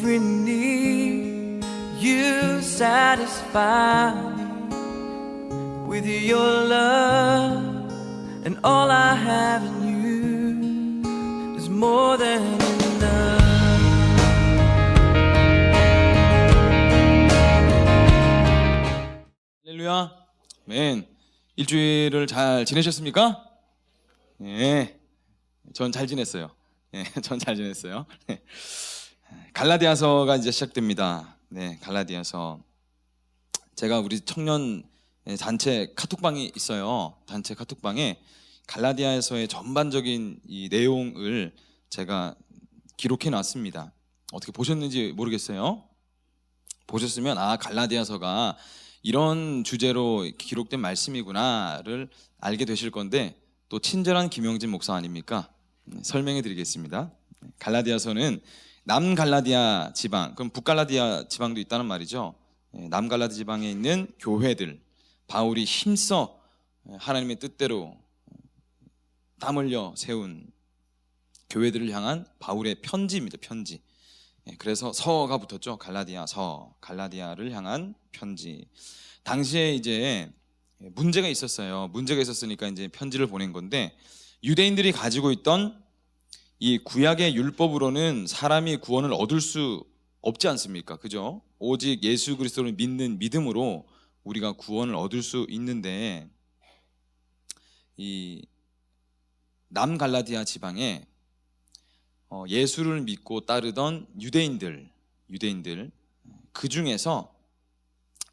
every need. You satisfy me with your love, and all I have in you is more than enough. 할렐루야. 아멘. 일주일을 잘 지내셨습니까? 네. 전 잘 지냈어요. 네, 전 잘 지냈어요. 갈라디아서가 이제 시작됩니다. 네, 갈라디아서. 제가 우리 청년 단체 카톡방이 있어요. 단체 카톡방에 갈라디아서의 전반적인 이 내용을 제가 기록해 놨습니다. 어떻게 보셨는지 모르겠어요. 보셨으면 갈라디아서가 이런 주제로 기록된 말씀이구나를 알게 되실 건데, 또 친절한 김영진 목사 아닙니까? 설명해 드리겠습니다. 갈라디아서는 남갈라디아 지방, 그럼 북갈라디아 지방도 있다는 말이죠. 남갈라디아 지방에 있는 교회들, 바울이 힘써 하나님의 뜻대로 땀 흘려 세운 교회들을 향한 바울의 편지입니다. 편지. 그래서 서가 붙었죠. 갈라디아 서, 갈라디아를 향한 편지. 당시에 이제 문제가 있었어요. 문제가 있었으니까 이제 편지를 보낸 건데, 유대인들이 가지고 있던 이 구약의 율법으로는 사람이 구원을 얻을 수 없지 않습니까? 그죠? 오직 예수 그리스도를 믿는 믿음으로 우리가 구원을 얻을 수 있는데, 이 남갈라디아 지방에 예수를 믿고 따르던 유대인들 그 중에서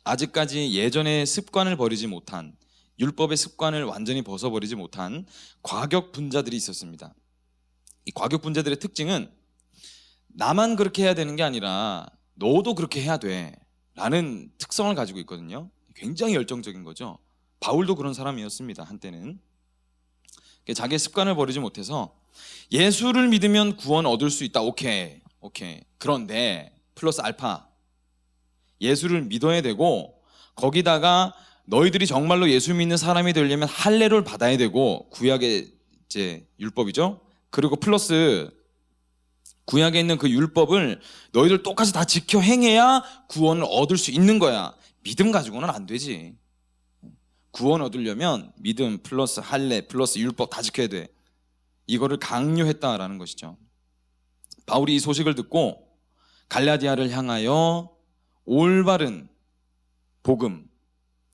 아직까지 예전의 습관을 버리지 못한, 율법의 습관을 완전히 벗어버리지 못한 과격분자들이 있었습니다. 이 과격분자들의 특징은 나만 그렇게 해야 되는 게 아니라 너도 그렇게 해야 돼 라는 특성을 가지고 있거든요. 굉장히 열정적인 거죠. 바울도 그런 사람이었습니다. 한때는. 자기의 습관을 버리지 못해서 예수를 믿으면 구원 얻을 수 있다. 오케이. 그런데 플러스 알파, 예수를 믿어야 되고, 거기다가 너희들이 정말로 예수 믿는 사람이 되려면 할례를 받아야 되고, 구약의 이제 율법이죠. 그리고 플러스 구약에 있는 그 율법을 너희들 똑같이 다 지켜 행해야 구원을 얻을 수 있는 거야. 믿음 가지고는 안 되지. 구원 얻으려면 믿음 플러스 할례 플러스 율법 다 지켜야 돼. 이거를 강요했다라는 것이죠. 바울이 이 소식을 듣고 갈라디아를 향하여 올바른 복음,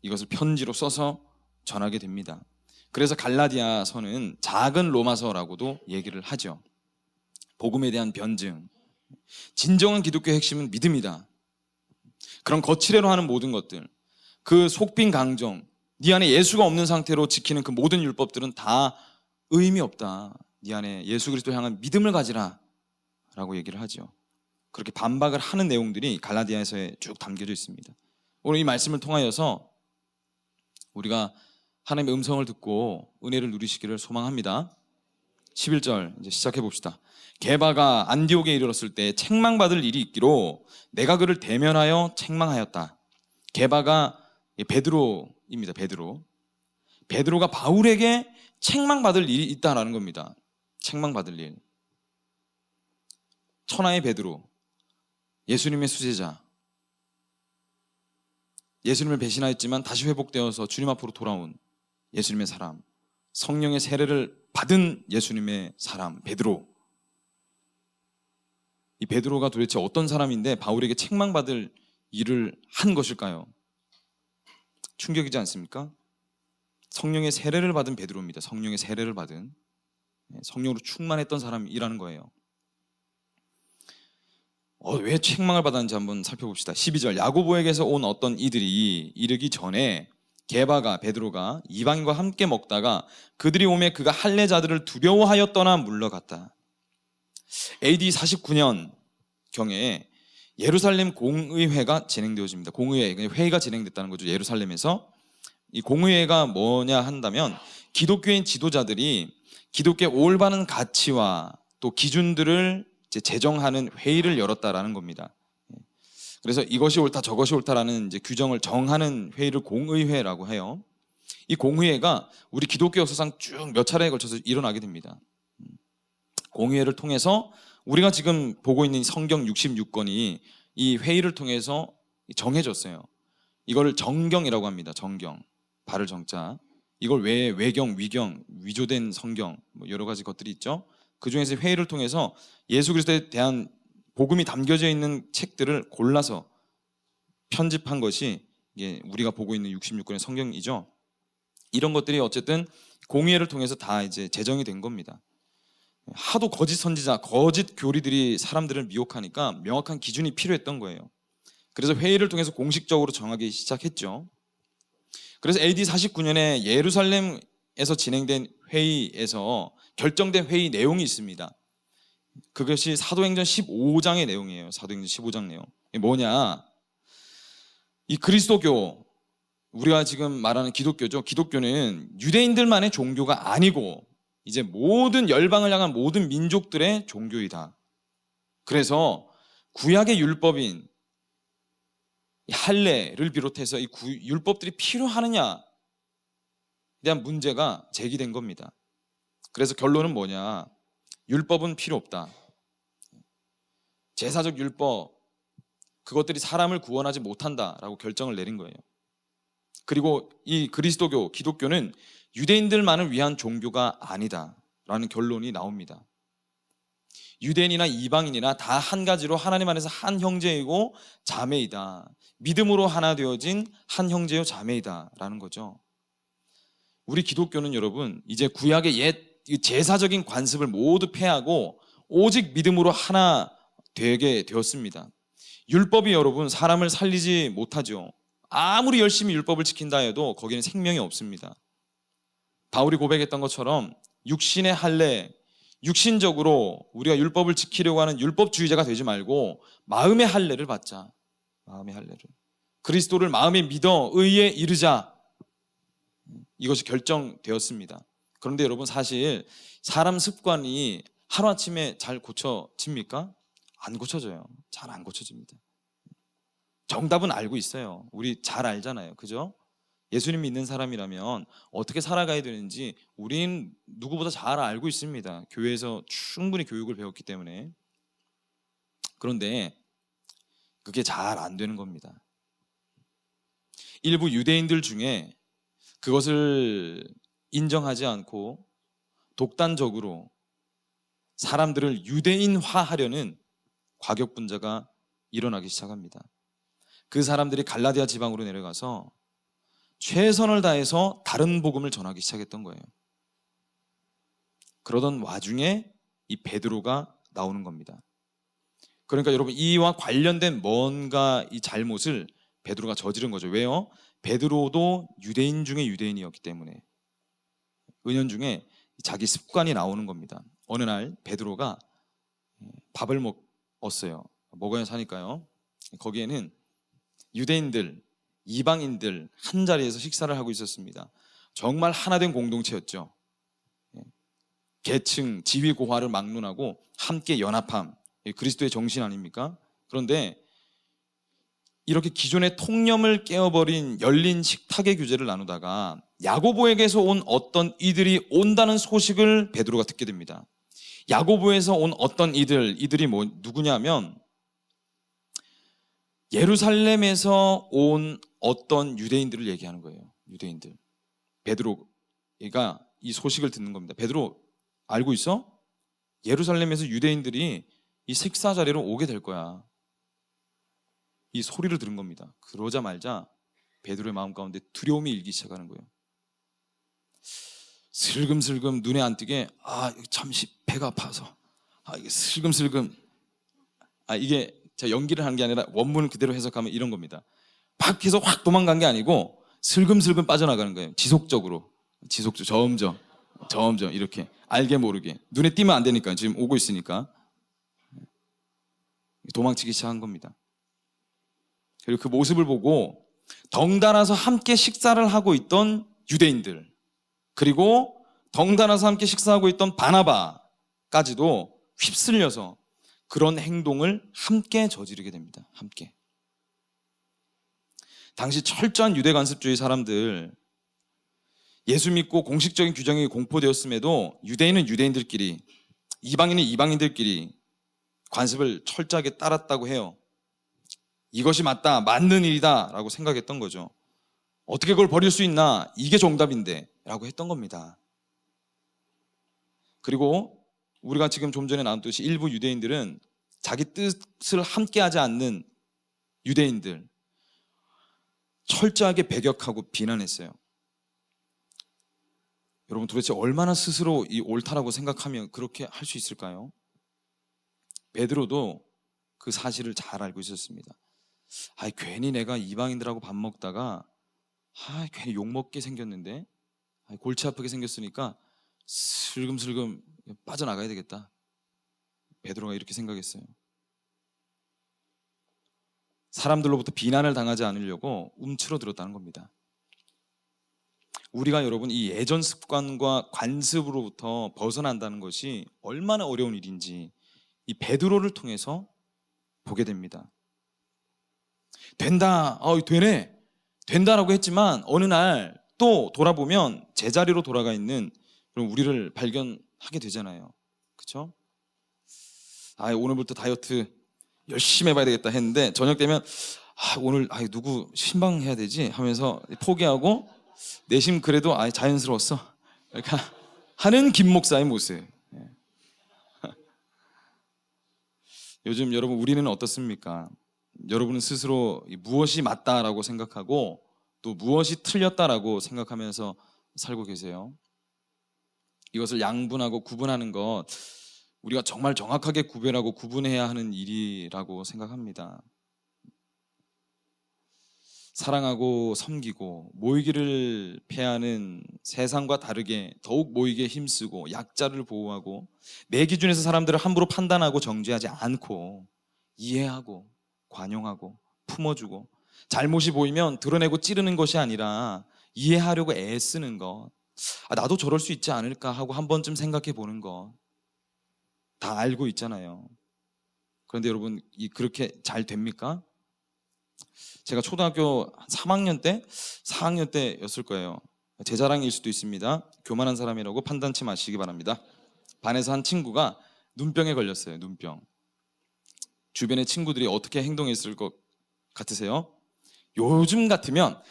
이것을 편지로 써서 전하게 됩니다. 그래서 갈라디아서는 작은 로마서라고도 얘기를 하죠. 복음에 대한 변증. 진정한 기독교의 핵심은 믿음이다. 그런 거칠애로 하는 모든 것들, 그 속빈 강정, 네 안에 예수가 없는 상태로 지키는 그 모든 율법들은 다 의미 없다. 네 안에 예수 그리스도를 향한 믿음을 가지라 라고 얘기를 하죠. 그렇게 반박을 하는 내용들이 갈라디아서에 쭉 담겨져 있습니다. 오늘 이 말씀을 통하여서 우리가 하나님의 음성을 듣고 은혜를 누리시기를 소망합니다. 11절 이제 시작해 봅시다. 게바가 안디옥에 이르렀을 때 책망받을 일이 있기로 내가 그를 대면하여 책망하였다. 게바가 베드로입니다. 베드로가 바울에게 책망받을 일이 있다라는 겁니다. 책망받을 일. 천하의 베드로, 예수님의 수제자, 예수님을 배신하였지만 다시 회복되어서 주님 앞으로 돌아온 예수님의 사람, 성령의 세례를 받은 예수님의 사람 베드로. 이 베드로가 도대체 어떤 사람인데 바울에게 책망받을 일을 한 것일까요? 충격이지 않습니까? 성령의 세례를 받은 베드로입니다. 성령의 세례를 받은, 성령으로 충만했던 사람이라는 거예요. 왜 책망을 받았는지 한번 살펴봅시다. 12절, 야고보에게서 온 어떤 이들이 이르기 전에 게바가, 베드로가 이방인과 함께 먹다가 그들이 오매 그가 할례자들을 두려워하여 떠나 물러갔다. AD 49년 경에 예루살렘 공의회가 진행되어집니다. 공의회, 회의가 진행됐다는 거죠. 예루살렘에서. 이 공의회가 뭐냐 한다면, 기독교인 지도자들이 기독교의 올바른 가치와 또 기준들을 제정하는 회의를 열었다라는 겁니다. 그래서 이것이 옳다 저것이 옳다라는 이제 규정을 정하는 회의를 공의회라고 해요. 이 공의회가 우리 기독교 역사상 쭉 몇 차례에 걸쳐서 일어나게 됩니다. 공의회를 통해서 우리가 지금 보고 있는 성경 66권이 이 회의를 통해서 정해졌어요. 이걸 정경이라고 합니다. 정경. 발을 정자. 이걸 외경, 위경, 위조된 성경 뭐 여러 가지 것들이 있죠. 그 중에서 회의를 통해서 예수 그리스도에 대한 복음이 담겨져 있는 책들을 골라서 편집한 것이 이게 우리가 보고 있는 66권의 성경이죠. 이런 것들이 어쨌든 공의회를 통해서 다 이제 제정이 된 겁니다. 하도 거짓 선지자, 거짓 교리들이 사람들을 미혹하니까 명확한 기준이 필요했던 거예요. 그래서 회의를 통해서 공식적으로 정하기 시작했죠. 그래서 AD 49년에 예루살렘에서 진행된 회의에서 결정된 회의 내용이 있습니다. 그것이 사도행전 15장의 내용이에요. 사도행전 15장 내용. 이게 뭐냐? 이 그리스도교, 우리가 지금 말하는 기독교죠. 기독교는 유대인들만의 종교가 아니고 이제 모든 열방을 향한 모든 민족들의 종교이다. 그래서 구약의 율법인 할례를 비롯해서 이 율법들이 필요하느냐에 대한 문제가 제기된 겁니다. 그래서 결론은 뭐냐? 율법은 필요 없다. 제사적 율법, 그것들이 사람을 구원하지 못한다라고 결정을 내린 거예요. 그리고 이 그리스도교, 기독교는 유대인들만을 위한 종교가 아니다라는 결론이 나옵니다. 유대인이나 이방인이나 다 한 가지로 하나님 안에서 한 형제이고 자매이다. 믿음으로 하나 되어진 한 형제요 자매이다라는 거죠. 우리 기독교는 여러분 이제 구약의 옛 제사적인 관습을 모두 폐하고 오직 믿음으로 하나 되게 되었습니다. 율법이 여러분 사람을 살리지 못하죠. 아무리 열심히 율법을 지킨다 해도 거기는 생명이 없습니다. 바울이 고백했던 것처럼 육신의 할례, 육신적으로 우리가 율법을 지키려고 하는 율법주의자가 되지 말고 마음의 할례를 받자. 마음의 할례를. 그리스도를 마음에 믿어 의에 이르자. 이것이 결정되었습니다. 그런데 여러분 사실 사람 습관이 하루아침에 잘 고쳐집니까? 안 고쳐져요. 잘 안 고쳐집니다. 정답은 알고 있어요. 우리 잘 알잖아요. 그죠? 예수님 믿는 사람이라면 어떻게 살아가야 되는지 우린 누구보다 잘 알고 있습니다. 교회에서 충분히 교육을 배웠기 때문에. 그런데 그게 잘 안 되는 겁니다. 일부 유대인들 중에 그것을 인정하지 않고 독단적으로 사람들을 유대인화하려는 과격분자가 일어나기 시작합니다. 그 사람들이 갈라디아 지방으로 내려가서 최선을 다해서 다른 복음을 전하기 시작했던 거예요. 그러던 와중에 이 베드로가 나오는 겁니다. 그러니까 여러분 이와 관련된 뭔가 이 잘못을 베드로가 저지른 거죠. 왜요? 베드로도 유대인 중에 유대인이었기 때문에 은연중에 자기 습관이 나오는 겁니다. 어느 날 베드로가 밥을 먹었어요. 먹어야 사니까요. 거기에는 유대인들, 이방인들 한 자리에서 식사를 하고 있었습니다. 정말 하나된 공동체였죠. 계층, 지위 고하를 막론하고 함께 연합함, 그리스도의 정신 아닙니까? 그런데 이렇게 기존의 통념을 깨어버린 열린 식탁의 규제를 나누다가 야고보에게서 온 어떤 이들이 온다는 소식을 베드로가 듣게 됩니다. 야고보에서 온 어떤 이들이 누구냐면 예루살렘에서 온 어떤 유대인들을 얘기하는 거예요. 유대인들. 베드로가 이 소식을 듣는 겁니다. 베드로 알고 있어? 예루살렘에서 유대인들이 이 식사 자리로 오게 될 거야. 이 소리를 들은 겁니다. 그러자마자 베드로의 마음 가운데 두려움이 일기 시작하는 거예요. 슬금슬금 눈에 안 띄게 잠시 배가 아파서 이게 슬금슬금 이게 제가 연기를 하는 게 아니라 원문을 그대로 해석하면 이런 겁니다. 밖에서 확 도망간 게 아니고 슬금슬금 빠져나가는 거예요. 지속적으로 점점 이렇게 알게 모르게 눈에 띄면 안 되니까 지금 오고 있으니까 도망치기 시작한 겁니다. 그리고 그 모습을 보고 덩달아서 함께 식사를 하고 있던 유대인들, 그리고 덩달아서 함께 식사하고 있던 바나바까지도 휩쓸려서 그런 행동을 함께 저지르게 됩니다. 함께. 당시 철저한 유대 관습주의 사람들, 예수 믿고 공식적인 규정이 공포되었음에도 유대인은 유대인들끼리, 이방인은 이방인들끼리 관습을 철저하게 따랐다고 해요. 이것이 맞다, 맞는 일이다 라고 생각했던 거죠. 어떻게 그걸 버릴 수 있나? 이게 정답인데 라고 했던 겁니다. 그리고 우리가 지금 좀 전에 나눴듯이 일부 유대인들은 자기 뜻을 함께하지 않는 유대인들 철저하게 배격하고 비난했어요. 여러분, 도대체 얼마나 스스로 이 옳다라고 생각하면 그렇게 할 수 있을까요? 베드로도 그 사실을 잘 알고 있었습니다. 괜히 내가 이방인들하고 밥 먹다가 괜히 욕먹게 생겼는데 골치 아프게 생겼으니까 슬금슬금 빠져나가야 되겠다. 베드로가 이렇게 생각했어요. 사람들로부터 비난을 당하지 않으려고 움츠러들었다는 겁니다. 우리가 여러분 이 예전 습관과 관습으로부터 벗어난다는 것이 얼마나 어려운 일인지 이 베드로를 통해서 보게 됩니다. 된다, 되네, 된다라고 했지만 어느 날 또 돌아보면 제자리로 돌아가 있는 우리를 발견하게 되잖아요. 그렇죠? 오늘부터 다이어트 열심히 해봐야 되겠다 했는데 저녁 되면 오늘 누구 신방해야 되지 하면서 포기하고 내심 그래도 자연스러웠어 그러니까 하는 김 목사의 모습. 요즘 여러분 우리는 어떻습니까? 여러분은 스스로 무엇이 맞다라고 생각하고 또 무엇이 틀렸다라고 생각하면서 살고 계세요. 이것을 양분하고 구분하는 것, 우리가 정말 정확하게 구별하고 구분해야 하는 일이라고 생각합니다. 사랑하고 섬기고 모이기를 패하는 세상과 다르게 더욱 모이기에 힘쓰고 약자를 보호하고 내 기준에서 사람들을 함부로 판단하고 정죄하지 않고 이해하고 관용하고 품어주고 잘못이 보이면 드러내고 찌르는 것이 아니라 이해하려고 애쓰는 것, 나도 저럴 수 있지 않을까 하고 한 번쯤 생각해 보는 것 다 알고 있잖아요. 그런데 여러분 그렇게 잘 됩니까? 제가 초등학교 3학년 때, 4학년 때였을 거예요. 제 자랑일 수도 있습니다. 교만한 사람이라고 판단치 마시기 바랍니다. 반에서 한 친구가 눈병에 걸렸어요. 눈병. 주변의 친구들이 어떻게 행동했을 것 같으세요? 요즘 같으면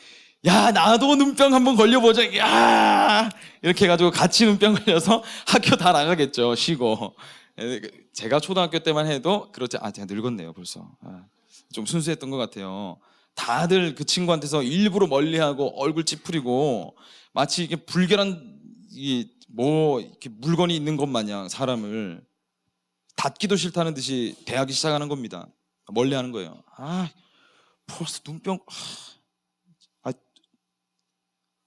야, 나도 눈병 한번 걸려보자. 야, 이렇게 해가지고 같이 눈병 걸려서 학교 다 나가겠죠. 쉬고. 제가 초등학교 때만 해도 그렇지. 제가 늙었네요 벌써. 좀 순수했던 것 같아요. 다들 그 친구한테서 일부러 멀리하고 얼굴 찌푸리고 마치 이게 불결한 이렇게 물건이 있는 것 마냥 사람을 닿기도 싫다는 듯이 대하기 시작하는 겁니다. 멀리하는 거예요. 벌써 눈병.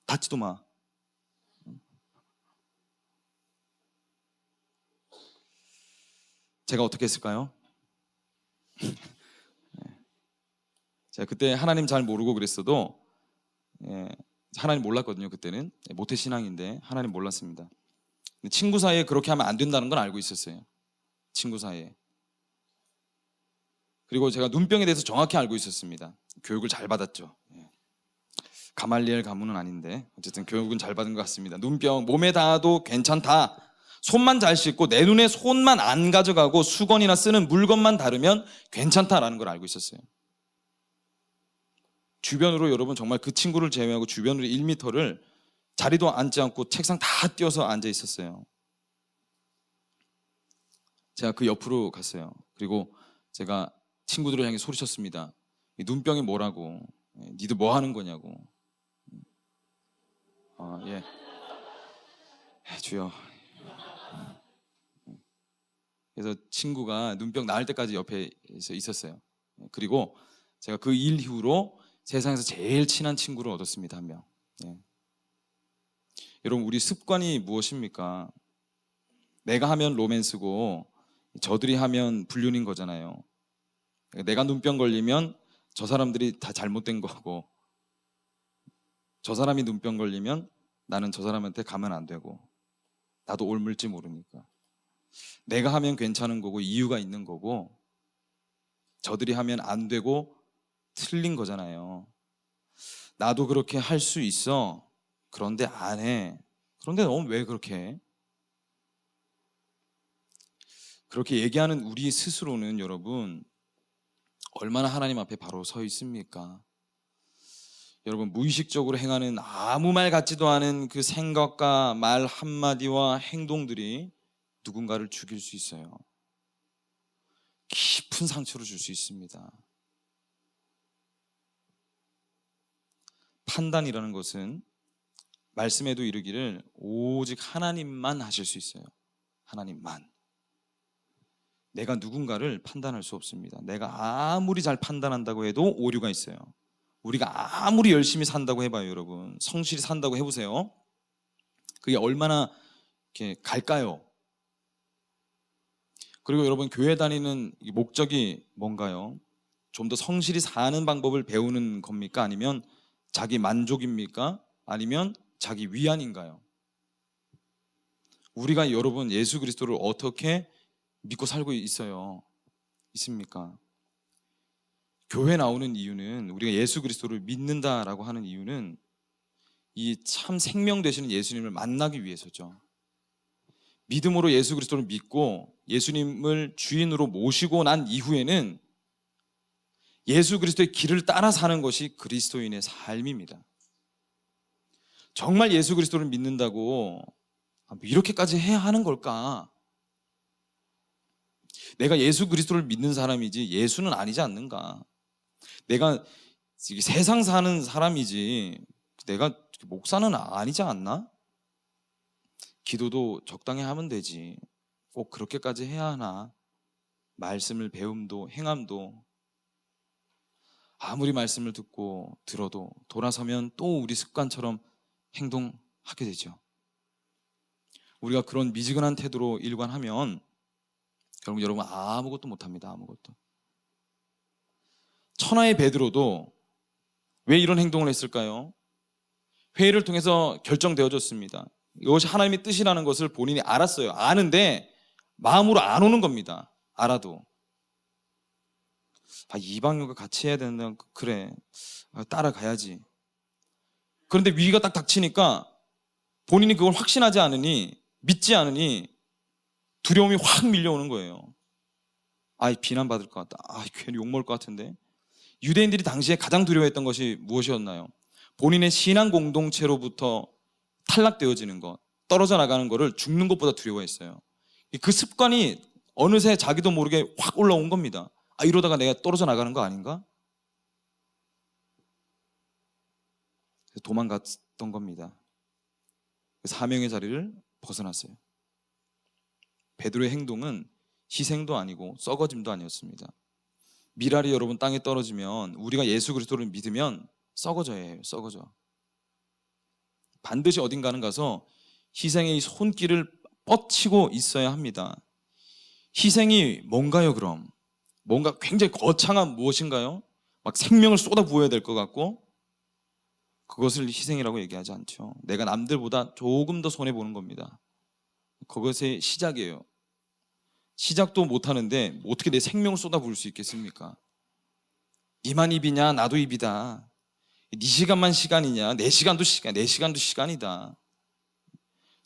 닿지도 마. 제가 어떻게 했을까요? 제가 그때 하나님 잘 모르고 그랬어도 하나님 몰랐거든요. 그때는 모태신앙인데 하나님 몰랐습니다. 친구 사이에 그렇게 하면 안 된다는 건 알고 있었어요. 친구 사이에. 그리고 제가 눈병에 대해서 정확히 알고 있었습니다. 교육을 잘 받았죠. 가말리엘 가문은 아닌데 어쨌든 교육은 잘 받은 것 같습니다. 눈병 몸에 닿아도 괜찮다. 손만 잘 씻고 내 눈에 손만 안 가져가고 수건이나 쓰는 물건만 다르면 괜찮다라는 걸 알고 있었어요. 주변으로 여러분 정말 그 친구를 제외하고 주변으로 1m를 자리도 앉지 않고 책상 다 띄어서 앉아 있었어요. 제가 그 옆으로 갔어요. 그리고 제가 친구들을 향해 소리쳤습니다. 이 눈병이 뭐라고? 니들 뭐 하는 거냐고. 예. 주여. 그래서 친구가 눈병 나을 때까지 옆에 있었어요. 그리고 제가 그 일 이후로 세상에서 제일 친한 친구를 얻었습니다. 한 명. 여러분 우리 습관이 무엇입니까? 내가 하면 로맨스고 저들이 하면 불륜인 거잖아요. 내가 눈병 걸리면 저 사람들이 다 잘못된 거고 저 사람이 눈병 걸리면 나는 저 사람한테 가면 안 되고 나도 옮을지 모르니까 내가 하면 괜찮은 거고 이유가 있는 거고 저들이 하면 안 되고 틀린 거잖아요. 나도 그렇게 할 수 있어. 그런데 안 해. 그런데 넌 왜 그렇게 해? 그렇게 얘기하는 우리 스스로는 여러분 얼마나 하나님 앞에 바로 서 있습니까? 여러분 무의식적으로 행하는 아무 말 같지도 않은 그 생각과 말 한마디와 행동들이 누군가를 죽일 수 있어요. 깊은 상처를 줄 수 있습니다. 판단이라는 것은 말씀에도 이르기를 오직 하나님만 하실 수 있어요. 하나님만. 내가 누군가를 판단할 수 없습니다. 내가 아무리 잘 판단한다고 해도 오류가 있어요. 우리가 아무리 열심히 산다고 해봐요, 여러분. 성실히 산다고 해보세요. 그게 얼마나 이렇게 갈까요? 그리고 여러분 교회 다니는 목적이 뭔가요? 좀 더 성실히 사는 방법을 배우는 겁니까? 아니면 자기 만족입니까? 아니면 자기 위안인가요? 우리가 여러분 예수 그리스도를 어떻게 믿고 살고 있습니까? 교회 나오는 이유는, 우리가 예수 그리스도를 믿는다라고 하는 이유는 이 참 생명 되시는 예수님을 만나기 위해서죠. 믿음으로 예수 그리스도를 믿고 예수님을 주인으로 모시고 난 이후에는 예수 그리스도의 길을 따라 사는 것이 그리스도인의 삶입니다. 정말 예수 그리스도를 믿는다고 이렇게까지 해야 하는 걸까? 내가 예수 그리스도를 믿는 사람이지 예수는 아니지 않는가? 내가 세상 사는 사람이지 내가 목사는 아니지 않나? 기도도 적당히 하면 되지 꼭 그렇게까지 해야 하나? 말씀을 배움도 행함도 아무리 말씀을 듣고 들어도 돌아서면 또 우리 습관처럼 행동하게 되죠. 우리가 그런 미지근한 태도로 일관하면 결국 여러분 아무것도 못합니다. 아무것도. 천하의 베드로도 왜 이런 행동을 했을까요? 회의를 통해서 결정되어졌습니다. 이것이 하나님의 뜻이라는 것을 본인이 알았어요. 아는데 마음으로 안 오는 겁니다. 알아도. 이방인과 같이 해야 된다. 그래. 따라가야지. 그런데 위기가 딱 닥치니까 본인이 그걸 확신하지 않으니, 믿지 않으니 두려움이 확 밀려오는 거예요. 비난받을 것 같다. 괜히 욕먹을 것 같은데. 유대인들이 당시에 가장 두려워했던 것이 무엇이었나요? 본인의 신앙 공동체로부터 탈락되어지는 것, 떨어져 나가는 것을 죽는 것보다 두려워했어요. 그 습관이 어느새 자기도 모르게 확 올라온 겁니다. 이러다가 내가 떨어져 나가는 거 아닌가? 그래서 도망갔던 겁니다. 사명의 자리를 벗어났어요. 베드로의 행동은 희생도 아니고 썩어짐도 아니었습니다. 미랄이 여러분 땅에 떨어지면, 우리가 예수 그리스도를 믿으면 썩어져야 해요. 썩어져. 반드시 어딘가는 가서 희생의 손길을 뻗치고 있어야 합니다. 희생이 뭔가요, 그럼? 뭔가 굉장히 거창한 무엇인가요? 막 생명을 쏟아 부어야 될 것 같고, 그것을 희생이라고 얘기하지 않죠. 내가 남들보다 조금 더 손해보는 겁니다. 그것의 시작이에요. 시작도 못하는데 어떻게 내 생명을 쏟아 부을 수 있겠습니까? 니만 입이냐 나도 입이다. 네 시간만 시간이냐 내 시간도 시간이다.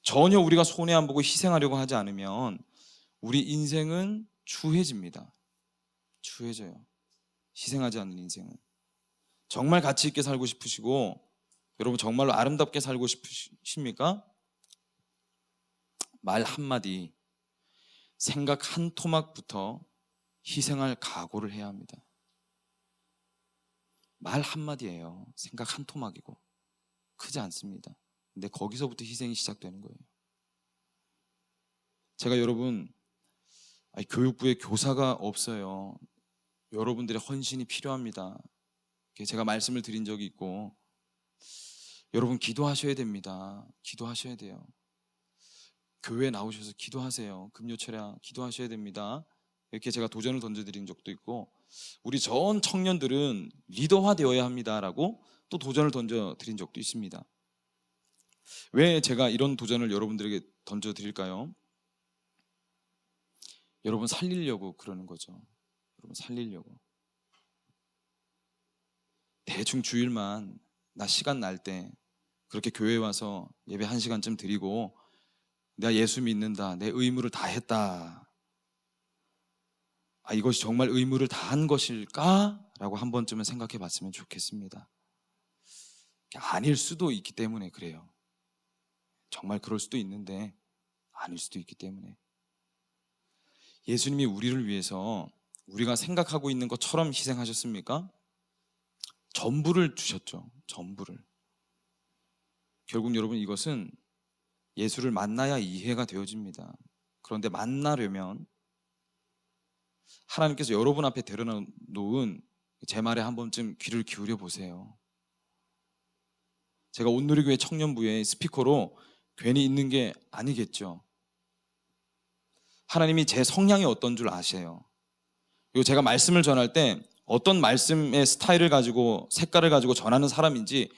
전혀 우리가 손해 안 보고 희생하려고 하지 않으면 우리 인생은 추해집니다. 추해져요. 희생하지 않는 인생은. 정말 가치 있게 살고 싶으시고 여러분 정말로 아름답게 살고 싶으십니까? 말 한마디, 생각 한 토막부터 희생할 각오를 해야 합니다. 말 한마디예요. 생각 한 토막이고 크지 않습니다. 근데 거기서부터 희생이 시작되는 거예요. 제가 여러분 교육부에 교사가 없어요. 여러분들의 헌신이 필요합니다. 제가 말씀을 드린 적이 있고, 여러분 기도하셔야 됩니다. 기도하셔야 돼요. 교회에 나오셔서 기도하세요. 금요철야 기도하셔야 됩니다. 이렇게 제가 도전을 던져드린 적도 있고, 우리 전 청년들은 리더화 되어야 합니다라고 또 도전을 던져드린 적도 있습니다. 왜 제가 이런 도전을 여러분들에게 던져드릴까요? 여러분 살리려고 그러는 거죠. 여러분 살리려고. 대충 주일만 나 시간 날 때 그렇게 교회에 와서 예배 1시간쯤 드리고 내가 예수 믿는다, 내 의무를 다 했다, 이것이 정말 의무를 다한 것일까? 라고 한 번쯤은 생각해 봤으면 좋겠습니다. 아닐 수도 있기 때문에 그래요. 정말 그럴 수도 있는데 아닐 수도 있기 때문에. 예수님이 우리를 위해서 우리가 생각하고 있는 것처럼 희생하셨습니까? 전부를 주셨죠. 전부를. 결국 여러분, 이것은 예수를 만나야 이해가 되어집니다. 그런데 만나려면 하나님께서 여러분 앞에 데려놓은 제 말에 한 번쯤 귀를 기울여 보세요. 제가 온누리교회 청년부의 스피커로 괜히 있는 게 아니겠죠. 하나님이 제 성향이 어떤 줄 아세요. 그리고 제가 말씀을 전할 때 어떤 말씀의 스타일을 가지고 색깔을 가지고 전하는 사람인지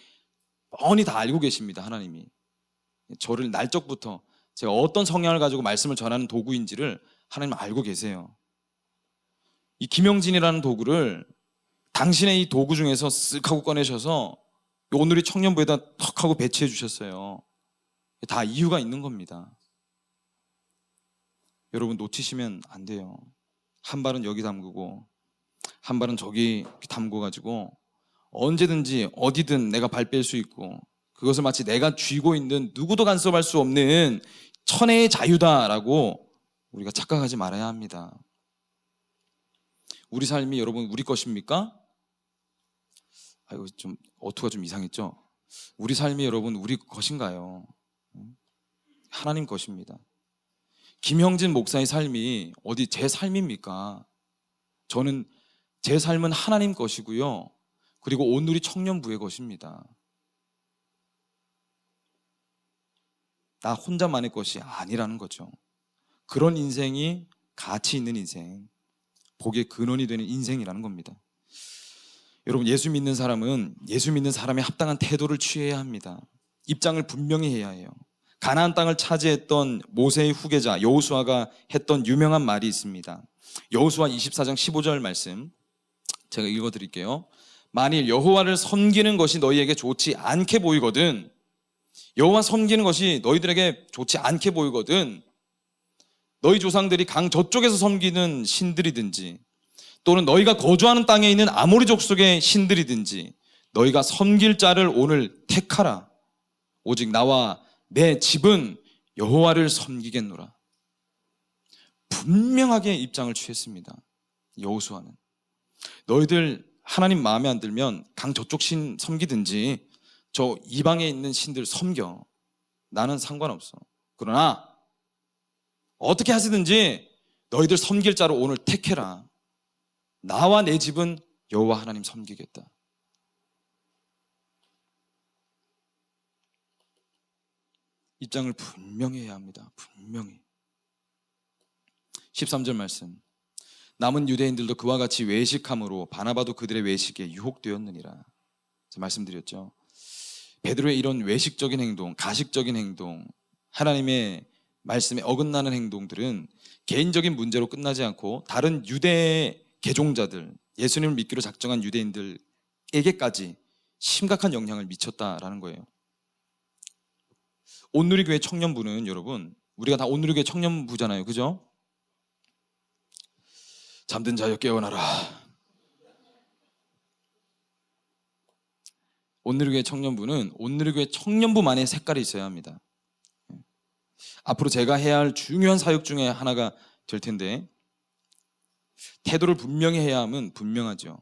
뻔히 다 알고 계십니다. 하나님이 저를 날적부터 제가 어떤 성향을 가지고 말씀을 전하는 도구인지를 하나님 알고 계세요. 이 김영진이라는 도구를 당신의 이 도구 중에서 쓱 하고 꺼내셔서 오늘의 청년부에다 턱 하고 배치해 주셨어요. 다 이유가 있는 겁니다. 여러분, 놓치시면 안 돼요. 한 발은 여기 담그고 한 발은 저기 담고 가지고 언제든지 어디든 내가 발 뺄 수 있고, 그것을 마치 내가 쥐고 있는 누구도 간섭할 수 없는 천혜의 자유다라고 우리가 착각하지 말아야 합니다. 우리 삶이 여러분 우리 것입니까? 이거 좀 어투가 좀 이상했죠? 우리 삶이 여러분 우리 것인가요? 하나님 것입니다. 김형진 목사의 삶이 어디 제 삶입니까? 저는 제 삶은 하나님 것이고요, 그리고 온누리 청년부의 것입니다. 나 혼자만의 것이 아니라는 거죠. 그런 인생이 가치 있는 인생, 복의 근원이 되는 인생이라는 겁니다. 여러분, 예수 믿는 사람은 예수 믿는 사람에 합당한 태도를 취해야 합니다. 입장을 분명히 해야 해요. 가나안 땅을 차지했던 모세의 후계자 여호수아가 했던 유명한 말이 있습니다. 여호수아 24장 15절 말씀 제가 읽어드릴게요. 만일 여호와를 섬기는 것이 너희에게 좋지 않게 보이거든, 여호와 섬기는 것이 너희들에게 좋지 않게 보이거든, 너희 조상들이 강 저쪽에서 섬기는 신들이든지 또는 너희가 거주하는 땅에 있는 아모리 족속의 신들이든지 너희가 섬길 자를 오늘 택하라. 오직 나와 내 집은 여호와를 섬기겠노라. 분명하게 입장을 취했습니다. 여호수아는 너희들 하나님 마음에 안 들면 강 저쪽 신 섬기든지 저 이방에 있는 신들 섬겨. 나는 상관없어. 그러나 어떻게 하시든지 너희들 섬길 자를 오늘 택해라. 나와 내 집은 여호와 하나님 섬기겠다. 입장을 분명히 해야 합니다. 분명히. 13절 말씀. 남은 유대인들도 그와 같이 외식함으로 바나바도 그들의 외식에 유혹되었느니라. 제가 말씀드렸죠. 베드로의 이런 외식적인 행동, 가식적인 행동, 하나님의 말씀에 어긋나는 행동들은 개인적인 문제로 끝나지 않고 다른 유대 개종자들, 예수님을 믿기로 작정한 유대인들에게까지 심각한 영향을 미쳤다라는 거예요. 온누리교회 청년부는 여러분, 우리가 다 온누리교회 청년부잖아요. 그죠? 잠든 자여 깨어나라. 온누리교회 청년부는 온누리교회 청년부만의 색깔이 있어야 합니다. 앞으로 제가 해야 할 중요한 사역 중에 하나가 될 텐데, 태도를 분명히 해야 함은 분명하죠.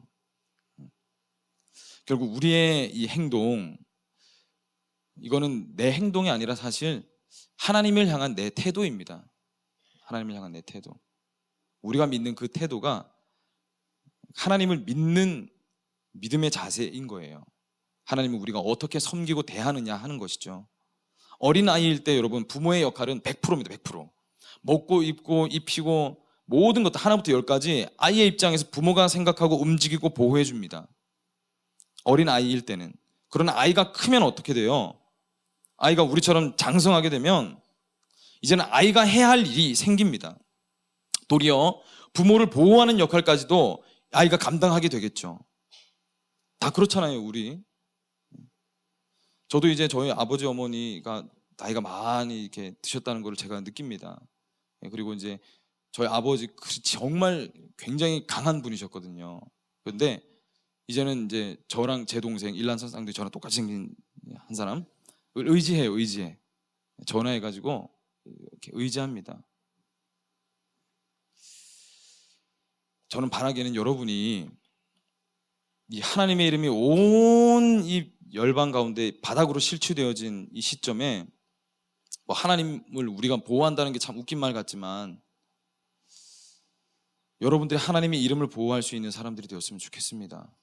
결국 우리의 이 행동, 이거는 내 행동이 아니라 사실 하나님을 향한 내 태도입니다. 하나님을 향한 내 태도. 우리가 믿는 그 태도가 하나님을 믿는 믿음의 자세인 거예요. 하나님은 우리가 어떻게 섬기고 대하느냐 하는 것이죠. 어린아이일 때 여러분, 부모의 역할은 100%입니다. 100%. 먹고 입고 입히고 모든 것 하나부터 열까지 아이의 입장에서 부모가 생각하고 움직이고 보호해 줍니다. 어린아이일 때는. 그러나 아이가 크면 어떻게 돼요? 아이가 우리처럼 장성하게 되면 이제는 아이가 해야 할 일이 생깁니다. 도리어 부모를 보호하는 역할까지도 아이가 감당하게 되겠죠. 다 그렇잖아요, 우리. 저도 이제 저희 아버지 어머니가 나이가 많이 이렇게 드셨다는 걸 제가 느낍니다. 그리고 이제 저희 아버지 정말 굉장히 강한 분이셨거든요. 그런데 이제는 이제 저랑 제 동생 일란선 쌍둥이 저랑 똑같이 생긴 한 사람 의지해요. 전화해가지고 이렇게 의지합니다. 저는 바라기에는 여러분이 이 하나님의 이름이 온 이 열방 가운데 바닥으로 실추되어진 이 시점에 뭐 하나님을 우리가 보호한다는 게 참 웃긴 말 같지만 여러분들이 하나님의 이름을 보호할 수 있는 사람들이 되었으면 좋겠습니다.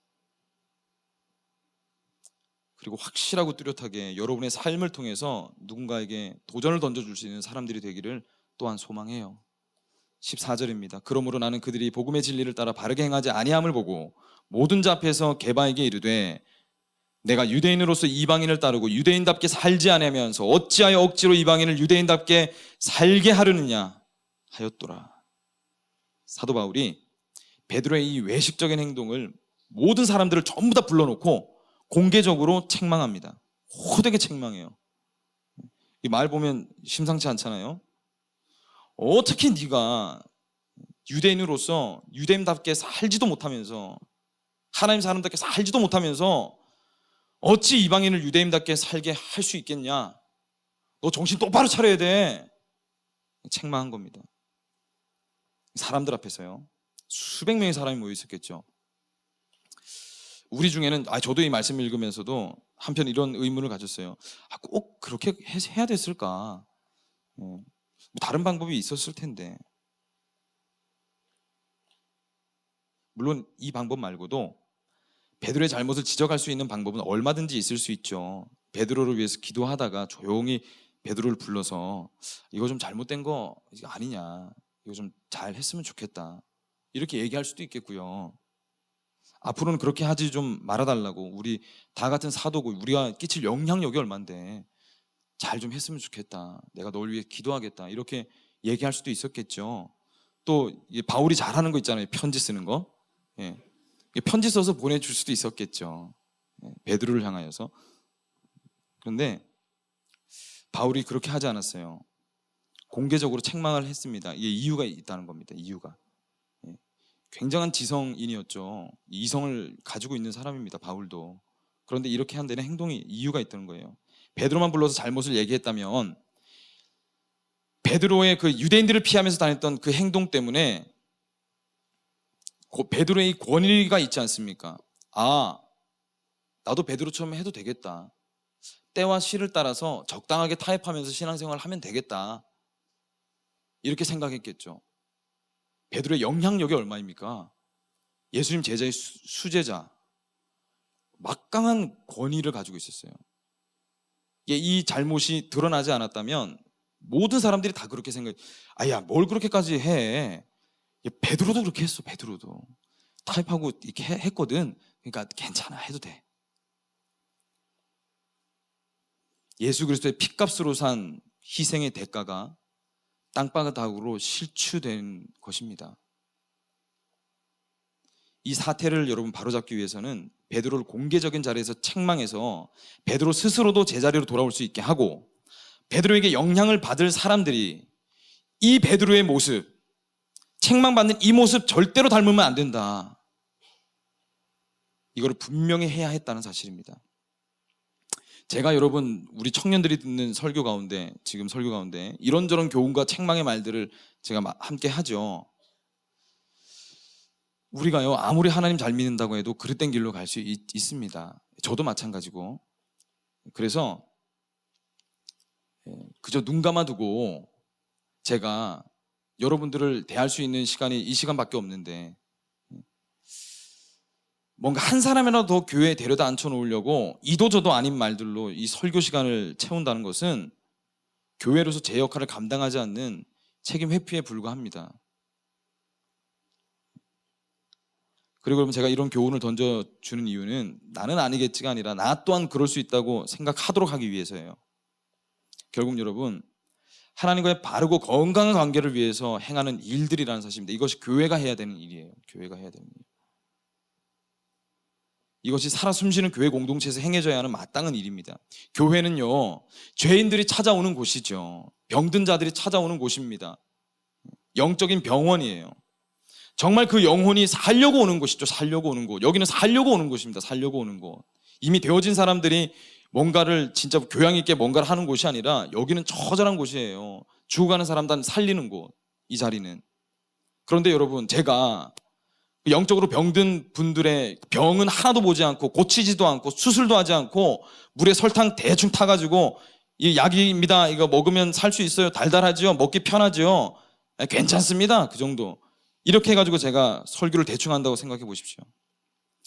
그리고 확실하고 뚜렷하게 여러분의 삶을 통해서 누군가에게 도전을 던져줄 수 있는 사람들이 되기를 또한 소망해요. 14절입니다. 그러므로 나는 그들이 복음의 진리를 따라 바르게 행하지 아니함을 보고 모든 자 앞에서 게바에게 이르되 내가 유대인으로서 이방인을 따르고 유대인답게 살지 아니하면서 어찌하여 억지로 이방인을 유대인답게 살게 하려느냐 하였더라. 사도 바울이 베드로의 이 외식적인 행동을 모든 사람들을 전부 다 불러놓고 공개적으로 책망합니다. 호되게 책망해요. 이 말 보면 심상치 않잖아요. 어떻게 네가 유대인으로서 유대인답게 살지도 못하면서 하나님 사람답게 살지도 못하면서 어찌 이방인을 유대인답게 살게 할 수 있겠냐? 너 정신 똑바로 차려야 돼. 책망한 겁니다. 사람들 앞에서요. 수백 명의 사람이 모여 있었겠죠. 우리 중에는 저도 이 말씀을 읽으면서도 한편 이런 의문을 가졌어요. 꼭 그렇게 해야 됐을까? 다른 방법이 있었을 텐데. 물론 이 방법 말고도 베드로의 잘못을 지적할 수 있는 방법은 얼마든지 있을 수 있죠. 베드로를 위해서 기도하다가 조용히 베드로를 불러서 이거 좀 잘못된 거 아니냐, 이거 좀 잘 했으면 좋겠다, 이렇게 얘기할 수도 있겠고요. 앞으로는 그렇게 하지 좀 말아달라고, 우리 다 같은 사도고 우리가 끼칠 영향력이 얼만데 잘 좀 했으면 좋겠다, 내가 널 위해 기도하겠다, 이렇게 얘기할 수도 있었겠죠. 또 바울이 잘하는 거 있잖아요. 편지 쓰는 거. 편지 써서 보내줄 수도 있었겠죠. 베드로를 향하여서. 그런데 바울이 그렇게 하지 않았어요. 공개적으로 책망을 했습니다. 이게 이유가 있다는 겁니다. 이유가. 굉장한 지성인이었죠. 이성을 가지고 있는 사람입니다. 바울도. 그런데 이렇게 한 데는 이유가 있다는 거예요. 베드로만 불러서 잘못을 얘기했다면 베드로의 그 유대인들을 피하면서 다녔던 그 행동 때문에 베드로의 권위가 있지 않습니까? 나도 베드로처럼 해도 되겠다. 때와 시를 따라서 적당하게 타협하면서 신앙생활을 하면 되겠다. 이렇게 생각했겠죠. 베드로의 영향력이 얼마입니까? 예수님 제자의 수제자, 막강한 권위를 가지고 있었어요. 이 잘못이 드러나지 않았다면 모든 사람들이 다 그렇게 생각해. 뭘 그렇게까지 해. 베드로도 그렇게 했어. 베드로도 타협하고 이렇게 했거든. 그러니까 괜찮아, 해도 돼. 예수 그리스도의 피값으로 산 희생의 대가가 땅바닥으로 실추된 것입니다. 이 사태를 여러분 바로잡기 위해서는 베드로를 공개적인 자리에서 책망해서 베드로 스스로도 제자리로 돌아올 수 있게 하고, 베드로에게 영향을 받을 사람들이 이 베드로의 모습, 책망받는 이 모습 절대로 닮으면 안 된다, 이걸 분명히 해야 했다는 사실입니다. 제가 여러분 우리 청년들이 듣는 설교 가운데, 지금 설교 가운데 이런저런 교훈과 책망의 말들을 제가 함께 하죠. 우리가요, 아무리 하나님 잘 믿는다고 해도 그릇된 길로 갈 수 있습니다. 저도 마찬가지고. 그래서 그저 눈 감아두고 제가 여러분들을 대할 수 있는 시간이 이 시간밖에 없는데, 뭔가 한 사람이라도 더 교회에 데려다 앉혀놓으려고 이도저도 아닌 말들로 이 설교 시간을 채운다는 것은 교회로서 제 역할을 감당하지 않는 책임 회피에 불과합니다. 그리고 여러분, 제가 이런 교훈을 던져주는 이유는 나는 아니겠지가 아니라 나 또한 그럴 수 있다고 생각하도록 하기 위해서예요. 결국 여러분, 하나님과의 바르고 건강한 관계를 위해서 행하는 일들이라는 사실입니다. 이것이 교회가 해야 되는 일이에요. 교회가 해야 되는 일. 이것이 살아 숨쉬는 교회 공동체에서 행해져야 하는 마땅한 일입니다. 교회는요, 죄인들이 찾아오는 곳이죠. 병든 자들이 찾아오는 곳입니다. 영적인 병원이에요. 정말 그 영혼이 살려고 오는 곳이죠. 살려고 오는 곳. 여기는 살려고 오는 곳입니다. 살려고 오는 곳. 이미 되어진 사람들이 뭔가를 진짜 교양 있게 뭔가를 하는 곳이 아니라 여기는 처절한 곳이에요. 죽어가는 사람들 살리는 곳. 이 자리는. 그런데 여러분, 제가 영적으로 병든 분들의 병은 하나도 보지 않고 고치지도 않고 수술도 하지 않고 물에 설탕 대충 타가지고 이 약입니다. 이거 먹으면 살 수 있어요. 달달하죠. 먹기 편하죠. 괜찮습니다. 그 정도. 이렇게 해가지고 제가 설교를 대충 한다고 생각해 보십시오.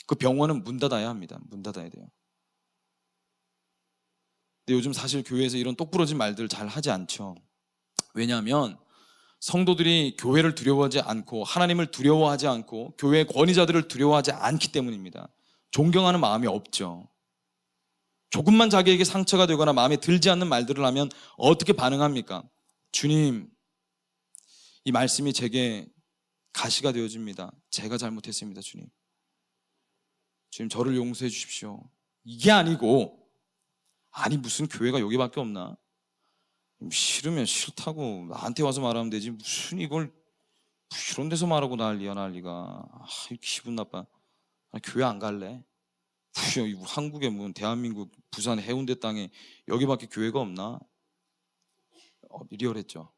그 병원은 문 닫아야 합니다. 문 닫아야 돼요. 근데 요즘 사실 교회에서 이런 똑부러진 말들 잘 하지 않죠. 왜냐하면 성도들이 교회를 두려워하지 않고 하나님을 두려워하지 않고 교회의 권위자들을 두려워하지 않기 때문입니다. 존경하는 마음이 없죠. 조금만 자기에게 상처가 되거나 마음에 들지 않는 말들을 하면 어떻게 반응합니까? 주님, 이 말씀이 제게 가시가 되어집니다. 제가 잘못했습니다. 주님, 저를 용서해 주십시오. 이게 아니고, 아니 무슨 교회가 여기밖에 없나? 싫으면 싫다고 나한테 와서 말하면 되지 무슨 이걸 이런 데서 말하고 난리가. 기분 나빠. 교회 안 갈래. 한국에 뭐 대한민국 부산 해운대 땅에 여기밖에 교회가 없나? 리얼했죠.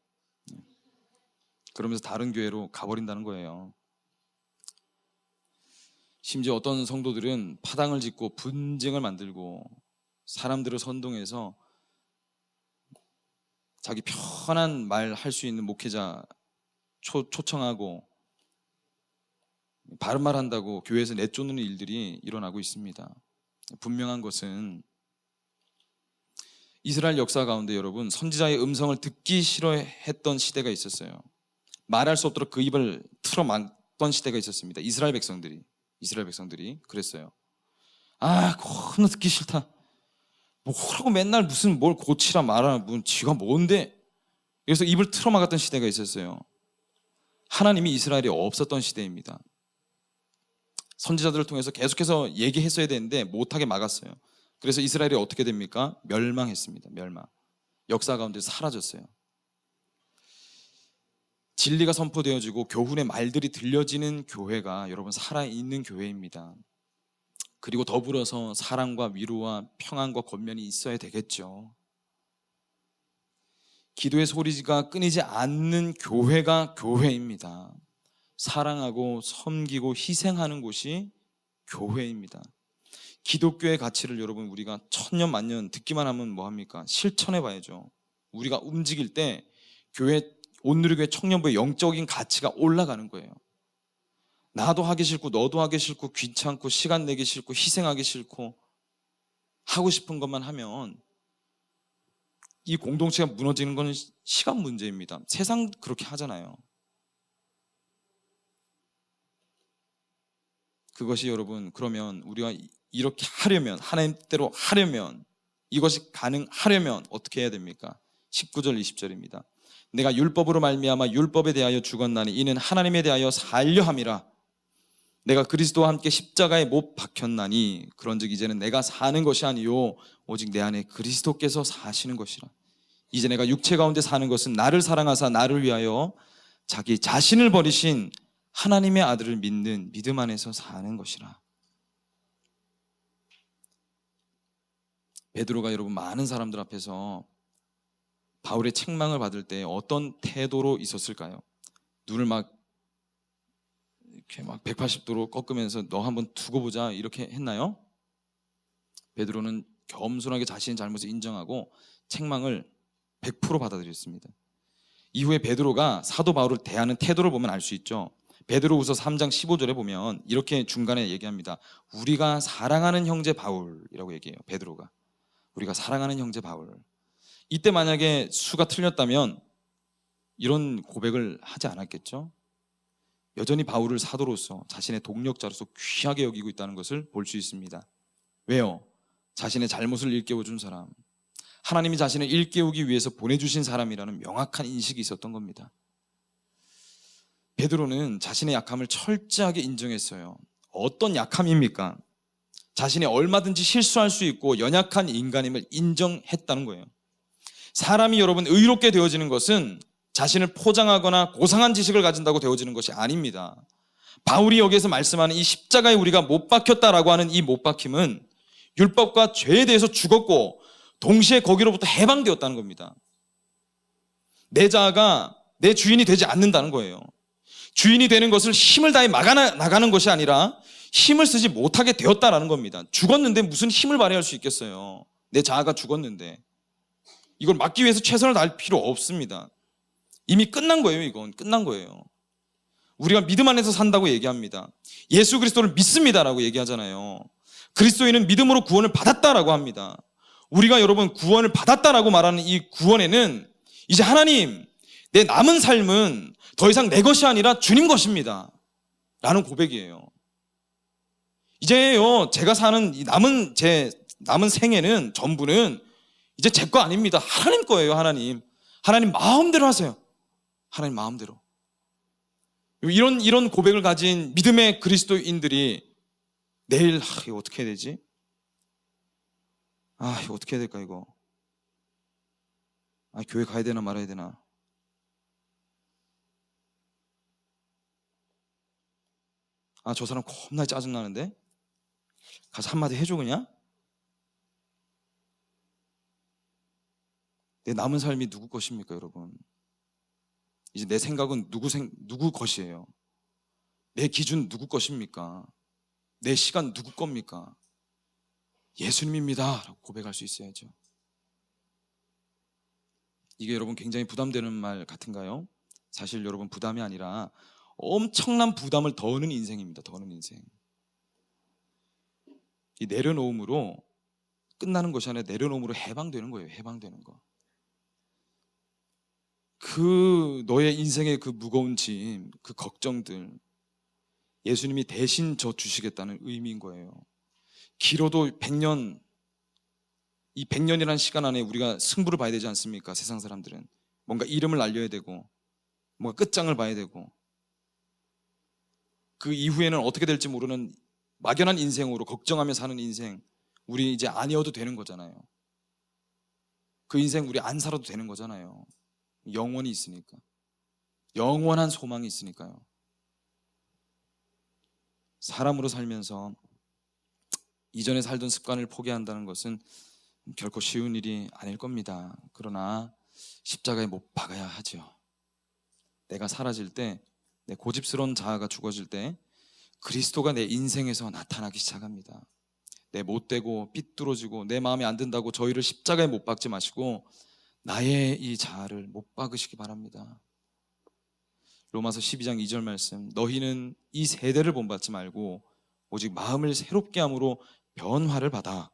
그러면서 다른 교회로 가버린다는 거예요. 심지어 어떤 성도들은 파당을 짓고 분쟁을 만들고 사람들을 선동해서 자기 편한 말 할 수 있는 목회자 초청하고 바른 말 한다고 교회에서 내쫓는 일들이 일어나고 있습니다. 분명한 것은 이스라엘 역사 가운데 여러분, 선지자의 음성을 듣기 싫어했던 시대가 있었어요. 말할 수 없도록 그 입을 틀어막던 시대가 있었습니다. 이스라엘 백성들이 그랬어요. 겁나 듣기 싫다. 뭐라고 맨날 무슨 뭘 고치라 말하라, 지가 뭔데. 그래서 입을 틀어막았던 시대가 있었어요. 하나님이 이스라엘이 없었던 시대입니다. 선지자들을 통해서 계속해서 얘기했어야 되는데 못하게 막았어요. 그래서 이스라엘이 어떻게 됩니까? 멸망했습니다. 멸망. 역사 가운데 사라졌어요. 진리가 선포되어지고 교훈의 말들이 들려지는 교회가 여러분 살아있는 교회입니다. 그리고 더불어서 사랑과 위로와 평안과 권면이 있어야 되겠죠. 기도의 소리가 끊이지 않는 교회가 교회입니다. 사랑하고 섬기고 희생하는 곳이 교회입니다. 기독교의 가치를 여러분 우리가 천년 만년 듣기만 하면 뭐합니까? 실천해 봐야죠. 우리가 움직일 때 교회 온누리교회 청년부의 영적인 가치가 올라가는 거예요. 나도 하기 싫고 너도 하기 싫고 귀찮고 시간 내기 싫고 희생하기 싫고 하고 싶은 것만 하면 이 공동체가 무너지는 건 시간 문제입니다. 세상 그렇게 하잖아요. 그것이 여러분, 그러면 우리가 이렇게 하려면, 하나님대로 하려면, 이것이 가능하려면 어떻게 해야 됩니까? 19절 20절입니다. 내가 율법으로 말미암아 율법에 대하여 죽었나니 이는 하나님에 대하여 살려 함이라. 내가 그리스도와 함께 십자가에 못 박혔나니 그런즉 이제는 내가 사는 것이 아니요 오직 내 안에 그리스도께서 사시는 것이라. 이제 내가 육체 가운데 사는 것은 나를 사랑하사 나를 위하여 자기 자신을 버리신 하나님의 아들을 믿는 믿음 안에서 사는 것이라. 베드로가 여러분 많은 사람들 앞에서 바울의 책망을 받을 때 어떤 태도로 있었을까요? 눈을 이렇게 180도로 꺾으면서 너 한번 두고 보자 이렇게 했나요? 베드로는 겸손하게 자신의 잘못을 인정하고 책망을 100% 받아들였습니다. 이후에 베드로가 사도 바울을 대하는 태도를 보면 알 수 있죠. 베드로후서 3장 15절에 보면 이렇게 중간에 얘기합니다. 우리가 사랑하는 형제 바울이라고 얘기해요. 베드로가 우리가 사랑하는 형제 바울. 이때 만약에 수가 틀렸다면 이런 고백을 하지 않았겠죠. 여전히 바울을 사도로서 자신의 동력자로서 귀하게 여기고 있다는 것을 볼 수 있습니다. 왜요? 자신의 잘못을 일깨워준 사람, 하나님이 자신을 일깨우기 위해서 보내주신 사람이라는 명확한 인식이 있었던 겁니다. 베드로는 자신의 약함을 철저하게 인정했어요. 어떤 약함입니까? 자신이 얼마든지 실수할 수 있고 연약한 인간임을 인정했다는 거예요. 사람이 여러분 의롭게 되어지는 것은 자신을 포장하거나 고상한 지식을 가진다고 되어지는 것이 아닙니다. 바울이 여기에서 말씀하는 이 십자가에 우리가 못 박혔다라고 하는 이 못 박힘은 율법과 죄에 대해서 죽었고 동시에 거기로부터 해방되었다는 겁니다. 내 자아가 내 주인이 되지 않는다는 거예요. 주인이 되는 것을 힘을 다해 막아나가는 것이 아니라 힘을 쓰지 못하게 되었다라는 겁니다. 죽었는데 무슨 힘을 발휘할 수 있겠어요. 내 자아가 죽었는데. 이걸 막기 위해서 최선을 다할 필요 없습니다. 이미 끝난 거예요. 이건 끝난 거예요. 우리가 믿음 안에서 산다고 얘기합니다. 예수 그리스도를 믿습니다라고 얘기하잖아요. 그리스도인은 믿음으로 구원을 받았다라고 합니다. 우리가 여러분 구원을 받았다라고 말하는 이 구원에는 이제 하나님, 내 남은 삶은 더 이상 내 것이 아니라 주님 것입니다 라는 고백이에요. 이제요, 제가 사는 이 남은 생애는 전부는 이제 제 거 아닙니다. 하나님 거예요. 하나님 마음대로 하세요. 하나님 마음대로. 이런 고백을 가진 믿음의 그리스도인들이 내일 이거 어떻게 해야 되지? 이거 어떻게 해야 될까 이거? 교회 가야 되나 말아야 되나? 저 사람 겁나 짜증나는데? 가서 한마디 해줘 그냥? 내 남은 삶이 누구 것입니까 여러분? 이제 내 생각은 누구 것이에요? 내 기준 누구 것입니까? 내 시간 누구 겁니까? 예수님입니다 라고 고백할 수 있어야죠. 이게 여러분 굉장히 부담되는 말 같은가요? 사실 여러분 부담이 아니라 엄청난 부담을 더하는 인생입니다. 더하는 인생. 이 내려놓음으로 끝나는 것이 아니라 내려놓음으로 해방되는 거예요. 해방되는 거. 너의 인생의 그 무거운 짐, 그 걱정들 예수님이 대신 져 주시겠다는 의미인 거예요. 길어도 100년, 이 100년이라는 시간 안에 우리가 승부를 봐야 되지 않습니까? 세상 사람들은 뭔가 이름을 알려야 되고 뭔가 끝장을 봐야 되고 그 이후에는 어떻게 될지 모르는 막연한 인생으로 걱정하며 사는 인생, 우리 이제 아니어도 되는 거잖아요. 그 인생 우리 안 살아도 되는 거잖아요. 영원히 있으니까. 영원한 소망이 있으니까요. 사람으로 살면서 이전에 살던 습관을 포기한다는 것은 결코 쉬운 일이 아닐 겁니다. 그러나 십자가에 못 박아야 하죠. 내가 사라질 때, 내 고집스러운 자아가 죽어질 때 그리스도가 내 인생에서 나타나기 시작합니다. 내 못되고 삐뚤어지고 내 마음에 안 든다고 저희를 십자가에 못 박지 마시고 나의 이 자아를 못 박으시기 바랍니다. 로마서 12장 2절 말씀, 너희는 이 세대를 본받지 말고 오직 마음을 새롭게 함으로 변화를 받아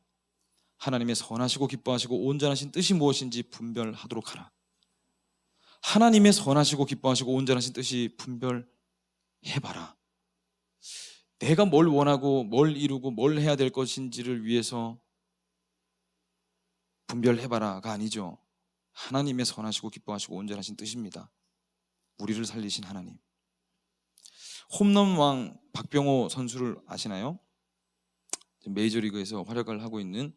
하나님의 선하시고 기뻐하시고 온전하신 뜻이 무엇인지 분별하도록 하라. 하나님의 선하시고 기뻐하시고 온전하신 뜻이 분별해봐라. 내가 뭘 원하고 뭘 이루고 뭘 해야 될 것인지를 위해서 분별해봐라가 아니죠. 하나님의 선하시고 기뻐하시고 온전하신 뜻입니다. 우리를 살리신 하나님. 홈런왕 박병호 선수를 아시나요? 메이저리그에서 활약을 하고 있는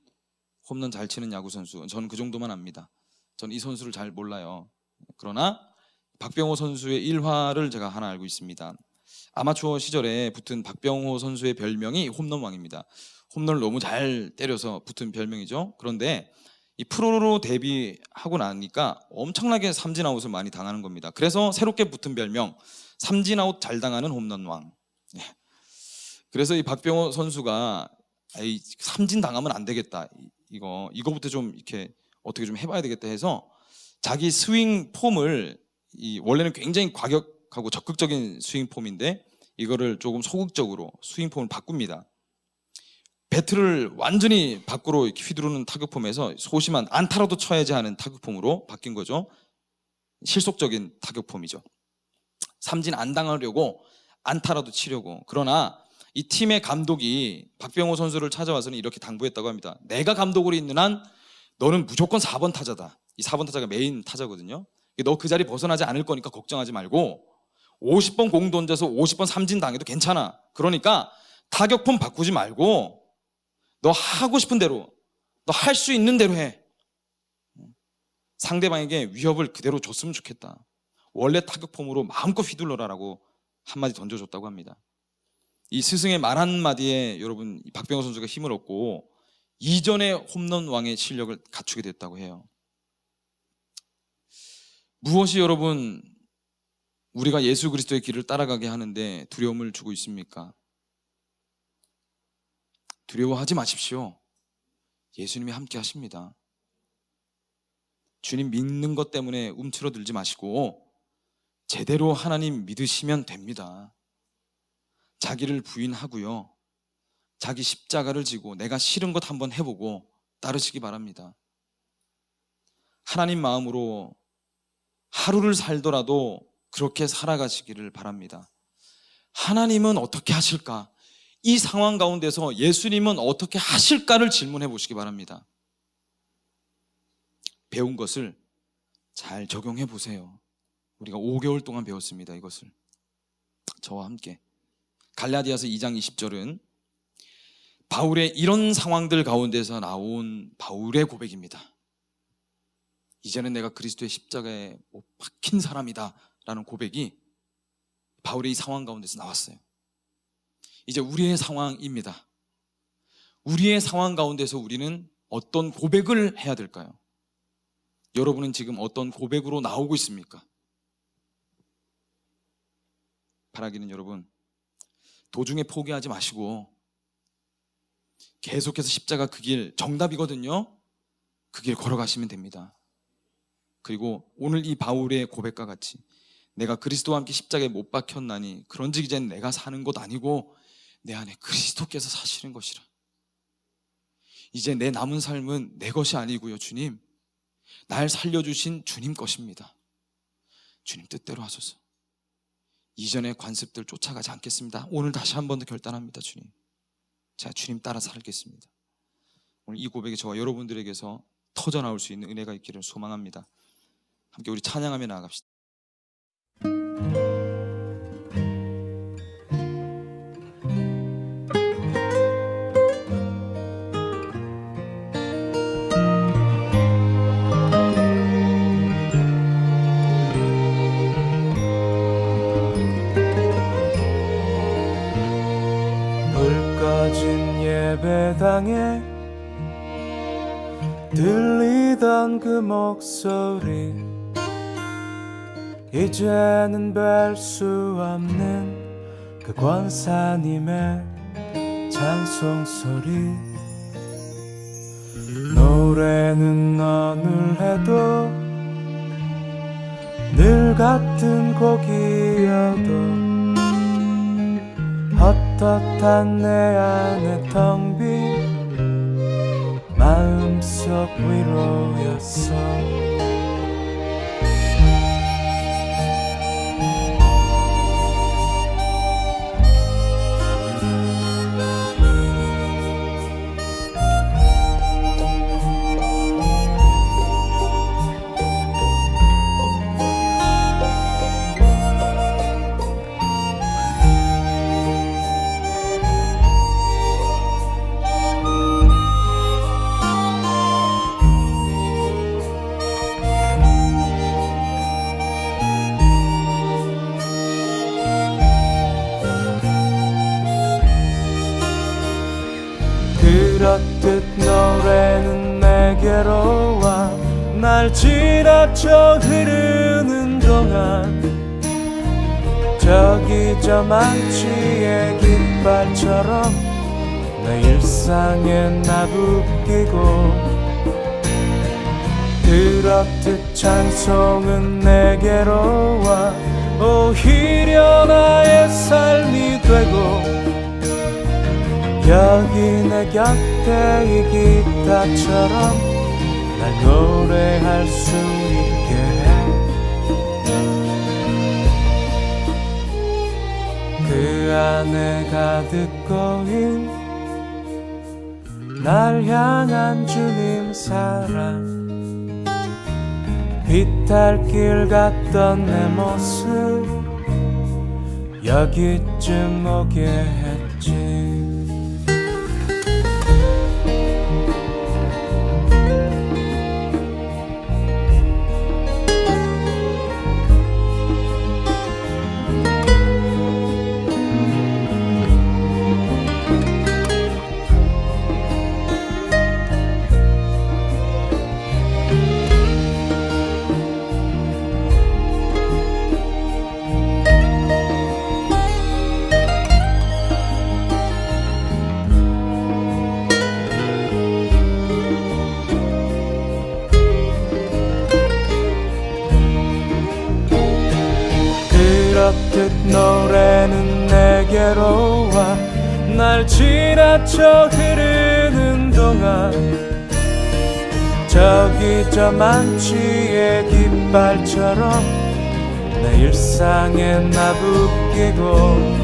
홈런 잘 치는 야구 선수. 저는 그 정도만 압니다. 저는 이 선수를 잘 몰라요. 그러나 박병호 선수의 일화를 제가 하나 알고 있습니다. 아마추어 시절에 붙은 박병호 선수의 별명이 홈런왕입니다. 홈런을 너무 잘 때려서 붙은 별명이죠. 그런데 이 프로로 데뷔하고 나니까 엄청나게 삼진아웃을 많이 당하는 겁니다. 그래서 새롭게 붙은 별명, 삼진아웃 잘 당하는 홈런왕. 그래서 이 박병호 선수가 삼진 당하면 안 되겠다, 이거부터 좀 이렇게 어떻게 좀 해봐야 되겠다 해서 자기 스윙 폼을, 원래는 굉장히 과격하고 적극적인 스윙 폼인데 이거를 조금 소극적으로 스윙 폼을 바꿉니다. 배트를 완전히 밖으로 휘두르는 타격폼에서 소심한 안타라도 쳐야지 하는 타격폼으로 바뀐 거죠. 실속적인 타격폼이죠. 삼진 안 당하려고 안타라도 치려고. 그러나 이 팀의 감독이 박병호 선수를 찾아와서는 이렇게 당부했다고 합니다. 내가 감독으로 있는 한 너는 무조건 4번 타자다. 이 4번 타자가 메인 타자거든요. 너 그 자리 벗어나지 않을 거니까 걱정하지 말고 50번 공 던져서 50번 삼진 당해도 괜찮아. 그러니까 타격폼 바꾸지 말고 너 하고 싶은 대로, 너 할 수 있는 대로 해. 상대방에게 위협을 그대로 줬으면 좋겠다. 원래 타격폼으로 마음껏 휘둘러라라고 한마디 던져줬다고 합니다. 이 스승의 말 한마디에 여러분 박병호 선수가 힘을 얻고 이전의 홈런 왕의 실력을 갖추게 됐다고 해요. 무엇이 여러분 우리가 예수 그리스도의 길을 따라가게 하는데 두려움을 주고 있습니까? 두려워하지 마십시오. 예수님이 함께 하십니다. 주님 믿는 것 때문에 움츠러들지 마시고 제대로 하나님 믿으시면 됩니다. 자기를 부인하고요, 자기 십자가를 지고 내가 싫은 것 한번 해보고 따르시기 바랍니다. 하나님 마음으로 하루를 살더라도 그렇게 살아가시기를 바랍니다. 하나님은 어떻게 하실까? 이 상황 가운데서 예수님은 어떻게 하실까를 질문해 보시기 바랍니다. 배운 것을 잘 적용해 보세요. 우리가 5개월 동안 배웠습니다. 이것을 저와 함께. 갈라디아서 2장 20절은 바울의 이런 상황들 가운데서 나온 바울의 고백입니다. 이제는 내가 그리스도의 십자가에 못 박힌 사람이다 라는 고백이 바울의 이 상황 가운데서 나왔어요. 이제 우리의 상황입니다. 우리의 상황 가운데서 우리는 어떤 고백을 해야 될까요? 여러분은 지금 어떤 고백으로 나오고 있습니까? 바라기는 여러분, 도중에 포기하지 마시고 계속해서 십자가 그 길, 정답이거든요. 그 길 걸어가시면 됩니다. 그리고 오늘 이 바울의 고백과 같이 내가 그리스도와 함께 십자가에 못 박혔나니 그런즉 이젠 내가 사는 것 아니고 내 안에 그리스도께서 사시는 것이라. 이제 내 남은 삶은 내 것이 아니고요, 주님, 날 살려주신 주님 것입니다. 주님 뜻대로 하소서. 이전의 관습들 쫓아가지 않겠습니다. 오늘 다시 한 번 더 결단합니다. 주님, 제가 주님 따라 살겠습니다. 오늘 이 고백이 저와 여러분들에게서 터져나올 수 있는 은혜가 있기를 소망합니다. 함께 우리 찬양하며 나아갑시다. 불 꺼진 예배당에 들리던 그 목소리, 이제는 뵐 수 없는 그 권사님의 찬송 소리. 노래는 어눌해도 늘 같은 곡이어도 헛헛한 내 안의 텅 빈 마음속 위로였어. 그렇듯 노래는 내게로 와 날 지나쳐 흐르는 동안 저기 저 망치의 깃발처럼 내 일상에 나부끼고, 그렇듯 찬송은 내게로 와 오히려 나의 삶이 되고, 여기 내 곁에 이 기타처럼 날 노래할 수 있게 해. 그 안에 가득 고인 날 향한 주님 사랑, 비탈길 갔던 내 모습 여기쯤 오게 했지. 노래는 내게로 와 날 지나쳐 흐르는 동안 저기 저 만취의 깃발처럼 내 일상에 나부끼고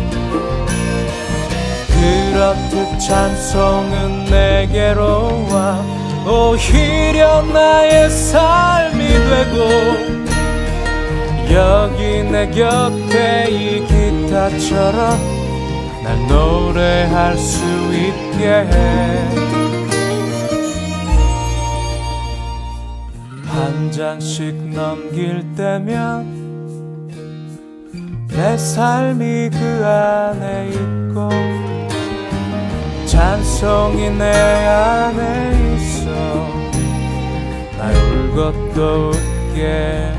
그렇듯 찬송은 내게로 와 오히려 나의 삶이 되고 여기 내 곁에 이 기타처럼 날 노래할 수 있게 해 한 장씩 넘길 때면 내 삶이 그 안에 있고 찬송이 내 안에 있어 날 울고 또 웃게